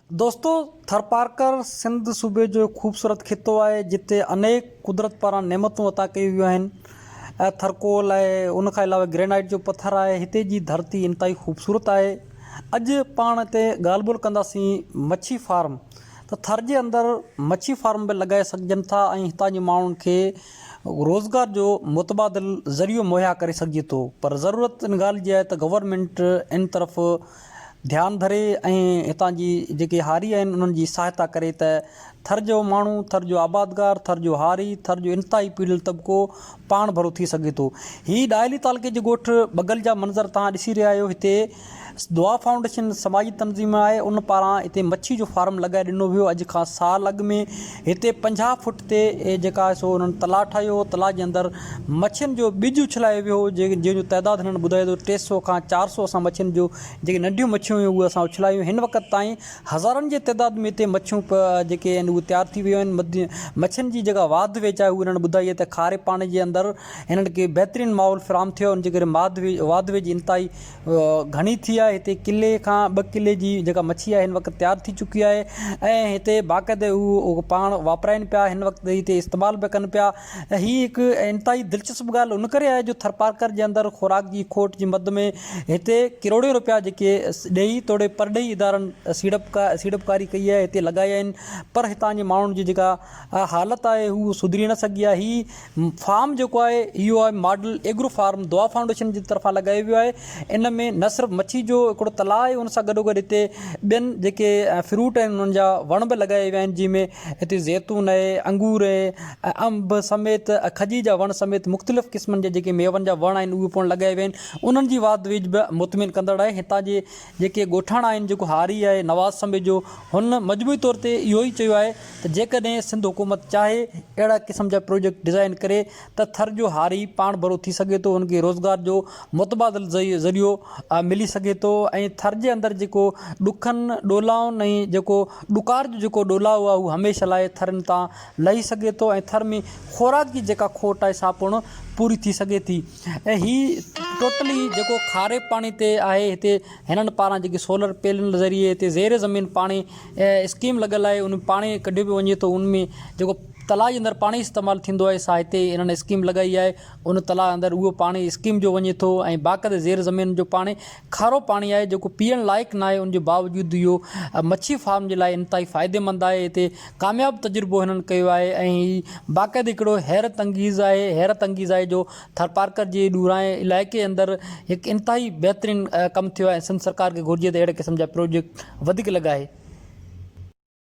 दोस्तों, थरपारकर सिंध सूबे जो खूबसूरत खितो है जिते अनेक कुदरत पारां नेमतूं अता कयूं वियूं आहिनि। थरकोल है, उन खां अलावा ग्रेनाइट जो पत्थर है। हिते जी धरती इंतहाई खूबसूरत है। अॼु पाण हिते ॻाल्हि ॿोल कंदासीं मच्छी फार्म। त थर जे अंदरि मच्छी फार्म बि लॻाए सघजनि था ऐं हितां जे माण्हुनि खे रोज़गार जो मुतबादिल ज़रियो मुहैया करे सघिजे थो। पर ज़रूरत इन ॻाल्हि जी आहे त गवर्नमेंट इन तरफ़ ध्यानु धरे ऐं हितां जी जेके हारी आहिनि उन्हनि जी सहायता करे त थर जो माण्हू, थर जो आबादगार, थर जो हारी, थर जो इंतहाई पीड़ियल तबिको पाण भरो थी सघे थो। हीअ डायली तालुके जे ॻोठ बगल जा मंज़र तव्हां ॾिसी रहिया आहियो। हिते दुआ फाउंडेशन समाजी तंज़ीम आहे, उन पारां हिते मच्छी जो फार्म लॻाए ॾिनो वियो। अॼु खां साल अॻु में हिते 50 फुट ते जेका आहे सो उन्हनि तलाउ ठाहियो। तलाउ जे अंदरि मच्छियुनि जो ॿिज उछलायो वियो, जंहिंजो तइदादु हिननि ॿुधायो त 300 खां 400 असां मच्छियुनि जो जेके नंढियूं मच्छियूं हुयूं उहे असां उछलायूं। हिन वक़्तु ताईं हज़ारनि जे तइदाद में हिते मच्छियूं जेके आहिनि उहे तयारु थी वियूं आहिनि। मच्छियुनि जी जेका वाध वेच आहे उहे हिननि ॿुधाई आहे त खारे पाणी जे अंदरि हिननि खे बहितरीनु माहौल फ़राहम थियो। उनजे करे वाध वेच इंतहाई घणी थी आहे। हिते किले खां 2 किले जी जेका मच्छी आहे हिन वक़्तु तयारु थी चुकी आहे ऐं हिते बाक़ाइदे उहो पाण वापराइनि पिया, हिन वक़्तु हिते इस्तेमालु पिया कनि पिया। हीअ हिकु इंतहाई दिलचस्प ॻाल्हि उन करे आहे जो थरपारकर जे अंदरि खुराक जी खोट जी मद में हिते किरोड़ियों रुपया जेके ॾेई तोड़े परॾेही इदारनि सीड़पकारी कई आहे, हिते लॻाया आहिनि। पर हितां जे माण्हुनि जी जेका हालत आहे हू सुधरी न सघी आहे। हीअ फार्म जेको आहे इहो आहे मॉडल एग्रो फार्म दुआ फाउंडेशन जी तरफ़ां लॻायो वियो आहे। इन में न सिर्फ़ु मच्छी जो हिकिड़ो तलाउ आहे, उन सां गॾोगॾु हिते ॿियनि जेके फ्रूट आहिनि उन्हनि जा वण बि लॻाया विया आहिनि, जंहिंमें हिते ज़ैतून आहे, अंगूर आहे, अंब समेत, खजी जा वण समेत मुख़्तलिफ़ क़िस्मनि जा जेके मेवनि जा वण आहिनि उहे पिणु लॻाया विया आहिनि। उन्हनि जी वाध वेच बि मुतमिन कंदड़ आहे। हितां जे जेके ॻोठाणा आहिनि, जेको हारी आहे नवाज़ समे जो, हुन मजबूरी तौर ते इहो ई चयो आहे त जेकॾहिं सिंध हुकूमत चाहे अहिड़ा क़िस्म जा प्रोजेक्ट डिज़ाइन करे त थर जो हारी पाण भरो थी सघे थो, हुनखे रोज़गार जो मुतबादिल ज़रियो मिली सघे थो। ऐं थर जे अंदरि जेको ॾुखनि ॾोलाउनि ऐं जेको ॾुकार जो जेको ॾोलाउ आहे उहो हमेशह लाइ थरनि तां लही सघे थो ऐं थर में खुराक जी जेका खोट आहे सा पिणु पूरी थी सघे थी। ऐं हीअ टोटली जेको खारे पाणी ते आहे, हिते हिननि पारां जेके सोलर पैनल ज़रिए हिते ज़ेर ज़मीन पाणी स्कीम लॻल आहे, उन पाणी कढियो पियो वञे थो। उनमें जेको तलाउ जे अंदरि पाणी इस्तेमालु थींदो आहे सा हिते हिननि स्कीम लॻाई आहे। उन तलाउ अंदरि उहो पाणी स्कीम जो वञे थो ऐं बाक़ाइदे ज़ेर ज़मीन जो पाणी खारो पाणी आहे जेको पीअण लाइक़ु न आहे। उनजे बावजूदि इहो मच्छी फार्म जे लाइ इंतहाई फ़ाइदेमंद आहे। हिते क़ामयाबु तजुर्बो हिननि कयो आहे ऐं हीउ बाक़ाइदे हिकिड़ो हैरत अंगीज़ आहे जो थरपारकर जे ॾूरांए इलाइक़े अंदरि हिकु इंतहाई बहितरीनु कमु थियो आहे। सिंध सरकार खे घुरिजे त अहिड़े क़िस्म जा प्रोजेक्ट वधीक लॻाए।